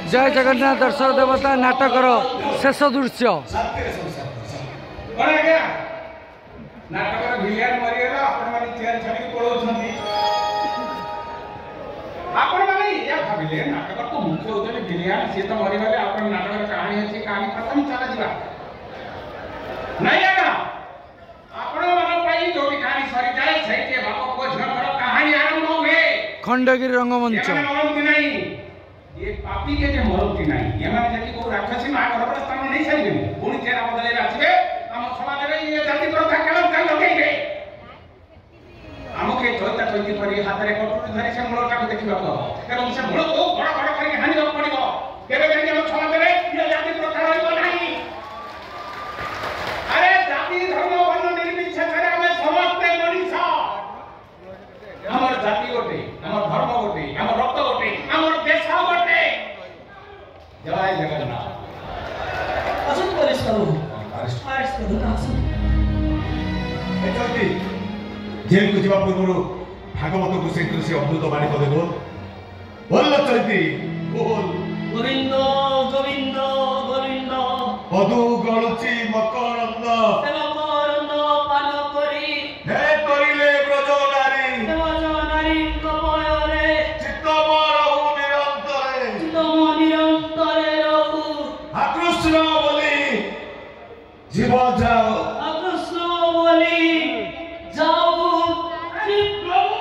जय जगन्नाथ दर्शक देवता नाटकर शेष दृश्य नाटकर भिलियन मरिगला आपण माने चेयर छाडी पळौछंती आपण माने या भाबिले नाटकर तो मुख्य होतले भिलियन से तो मरिगले आपण नाटकर कहानी अछि कहानी खत्म चला जिबा नहीं आगा आपण माने पाई जो कहानी सरी जाए छै के बाप को झकर कहानी आरंभ हुए खंडगिरी रंगमंच ये पापी के जे मरती नहीं ये माने जति को राक्षसी मा घर पर स्थान नहीं छाडी पुणी चेरा बदले आछबे हम समाज रे ये जाति प्रथा कलम का लगेइबे हमके चोता चोती करी हाथ रे कटुरी धरि से मूलटा को देखिबा को एवं से मूल को बड़ बड़ करी हानि दब पड़िबो केबे जानि हम समाज रे ये जाति प्रथा रहइबो नहीं अरे जाति धर्म वर्ण निर्विशेष रे हम समस्त मनुष्य हमर जाति गोटे हमर धर्म गोटे हमर रक्त गोटे हमर देश गोटे जय जगन्नाथ असुत पुलिस करू अरेस्ट करू असुत एचोटी जेल को जीवा पूर्व भागवत को से अमृत बाणी पदे बोल बोल चलती बोल गोविंद गोविंद गोविंद मधु गळुची मकरंद सेवकरंद पान करी हे करिले ब्रज नारी ब्रज नारी कपयरे चित्तम रहु निरंतरे चित्तम निरंतरे रहु आकृष्ण बोली जीव जाओ कृष्ण बोली जाओ श्री प्रभु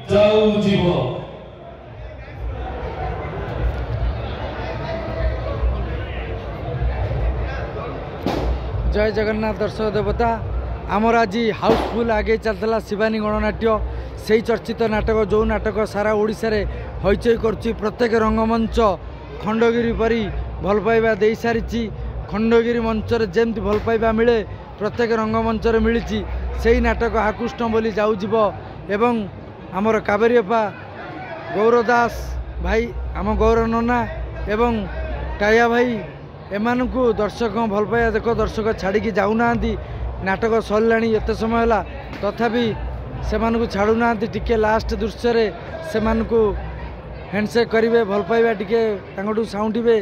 जन्म जीवन जय जगन्नाथ दर्शक देवता आमर आज हाउसफुल आगे चलता शिवानी गणनाट्य से चर्चित नाटक जो नाटक सारा ओडिशा रे हईचई करुच्ची प्रत्येक रंगमंच खंडगिरी परी भल पाइबा दे सारी खंडगिरी मंच जमती भल पाइबा मिले प्रत्येक रंगमंच मिली से नाटक हाकुष्ण बोली जाऊब एवं आमर कावेरी अपा गौर दास भाई आम गौर नना एवं टाया भाई एमानकु दर्शक भल पाइबा देख दर्शक छाड़ी जाऊना नाटक सरला एत समय है तथापि से छाड़ूना टिके लास्ट दृश्य से हैंडसेक करेंगे भल पाइबा टिके साउंडे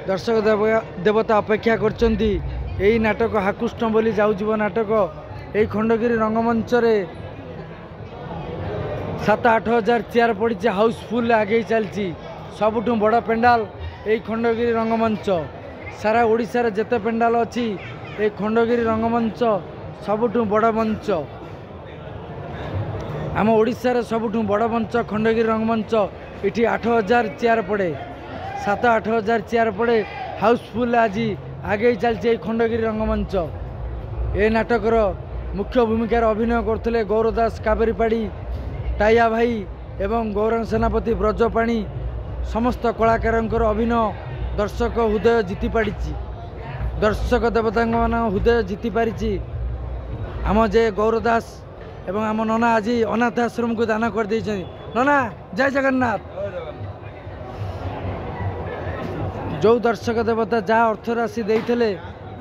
दर्शक देवता अपेक्षा कर नाटक हाकुष्ण बोली जाऊब नाटक এই খଣ୍ଡগিরি রঙ্গমঞ্চরে 7-8 हजार चेयर पड़ी हाउसफुल आगे चलती सबुठू बड़ पेंडाल ये खंडगिरी रंगमंच सारा ओडिशार जेते पेंडाल अच्छी ये खंडगिरी रंगमंच सबुठू बड़ मंच आम ओडिशार सबुठू बड़ मंच खंडगिरी रंगमंच इटी 8 हजार चेयर पड़े 7-8 हजार चेयर पड़े हाउसफुल आज आगे चलती खंडगिरी रंगमंच ए नाटकर मुख्य भूमिकार अभिनय करते गौरदास कावेरीपाड़ी टाइया भाई एवं गौरंग सेनापति ब्रजपाणी समस्त कलाकार अभिनय दर्शक हृदय जीति पाड़ी दर्शक देवता मान हृदय जीति पारी आम जे गौरदास एवं आम नना आज अनाथ आश्रम को दान कर देइछन नना जय जगन्नाथ जो दर्शक देवता जहाँ अर्थ राशि देते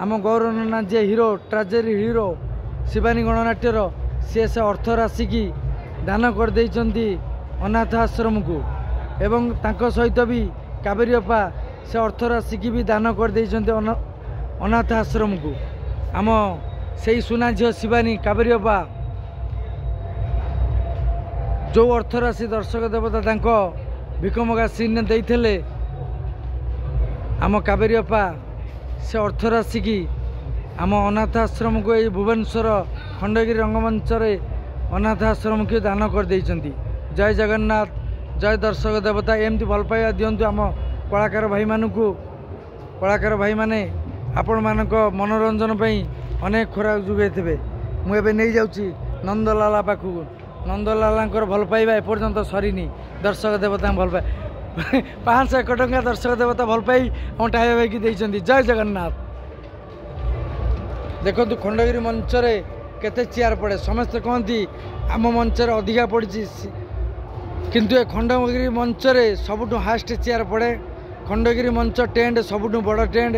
आम गौर नना जे हीरो ट्राजेडी हीरो शिवानी गणनाट्यर सी से अर्थ राशि की दान कर देइछंती अनाथ आश्रम को एवं तांको सहित भी कावेरी अपा से अर्थ राशि की भी दान कर देइछंती अनाथ आश्रम को आम से सुना झील शिवानी कावेरी अपा जो अर्थ राशि दर्शक देवता तांको भिकमगा सीन देइथिले आम कावेरी अपा से अर्थ राशि की आम अनाथ आश्रम को ये भुवनेश्वर खंडगिरी रंगमंच रे अनाथ आश्रम की दान कर देइछंती जय जगन्नाथ जय दर्शक देवता एमती भल पाइबा दियंतु आम कलाकार भाई मानकु कलाकार भाई माने आपण मानक मनोरंजन पई अनेक खोराक जुगैथिबे मु एबे नै जाउची नंदलाला पाखु नंदलालांकर भल पाइबा एपर्यंत सरीनी दर्शक देवता भल पाइ 501 टंका दर्शक देवता भल पाई हम टाइया भाई की देइछंती जय जगन्नाथ देखो खंडगिरी मंच रे केते चेयर पड़े समस्त कहती आम मंच अधिका पड़ी किंतु ए खंडगिरी मंच रे सबुठू हास्ट चेयर पड़े खंडगिरी मंच टेंट सबुठू बड़ टेंट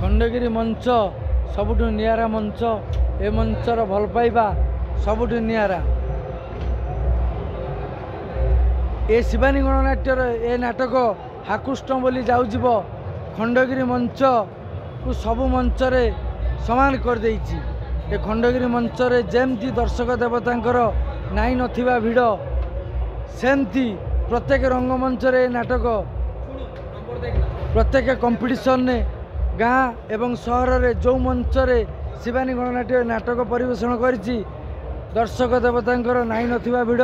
खंडगिरी मंच सबुठू नियारा मंच ए मंचर भल पाइबा सबुठू नियारा ए शिवानी गणनाट्यर ए नाटक हाकुष्टम बोली जाउजिब खंडगिरी मंच को सबु मंच रे समान कर देइछि ए खंडगिरी मंच रे जेमती दर्शक देवतांकर नाई नथिबा भिड़ सेमती प्रत्येक रंगमंच रे नाटक प्रत्येक कंपटीशन ने गाँ एवं सहर रे जो मंच रे शिवानी गणनाट्य नाटक परिवेषण करिछि दर्शक देवतांकर नाई नथिबा भिड़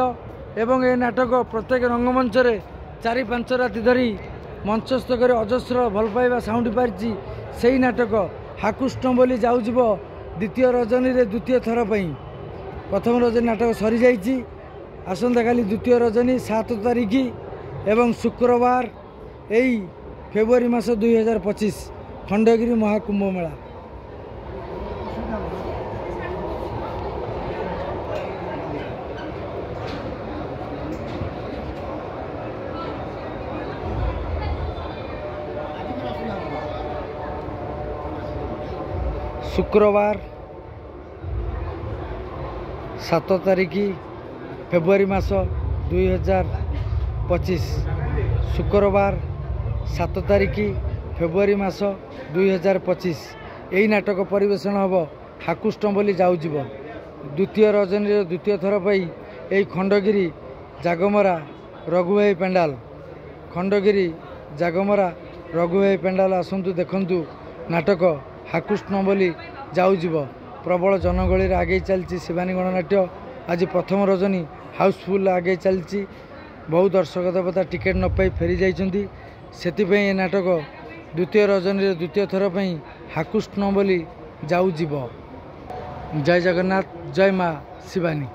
एवं ए नाटक प्रत्येक रंगमंच रे 4-5 राति धरी मंचस्थ कर अजस्र भल पाइबा साउंड पारिछि सेही नाटक हाकुष्टम बोली जाउजिब द्वितीय रजनी रे द्वितीय थर पई प्रथम रजनी नाटक सरी जाइछि आसंता काली द्वितीय रजनी 7 तारिख एवं शुक्रवार एई फेब्रुआरी मास 2025 खंडगिरी महाकुंभ मेला शुक्रवार 7 तारिख फेब्रुआरी मास 2025 शुक्रवार 7 तारिख फेब्रुआरी मास 2025 यही नाटक परिवेषण हम हाकुष्टम बोली जाउजिब द्वितीय रजनी द्वितीय थर पाई यही खंडगिरी जागमरा रघुभाई पेंडाल खंडगिरी जागमरा रघुभाई पेंडाल आसतु देखंतु नाटक हाकुष्टम बोली जाउजिब प्रबल जनगहली आगे चलती शिवानी गणनाट्य आज प्रथम रजनी हाउसफुल आगे चलती बहु दर्शक देवता टिकेट न पाई फेरी जाइछंती सेतिपई ए नाटक द्वितीय रजनी द्वितीय थर पई हाकुष्टम बोली जाउजिब जय जगन्नाथ जय माँ शिवानी।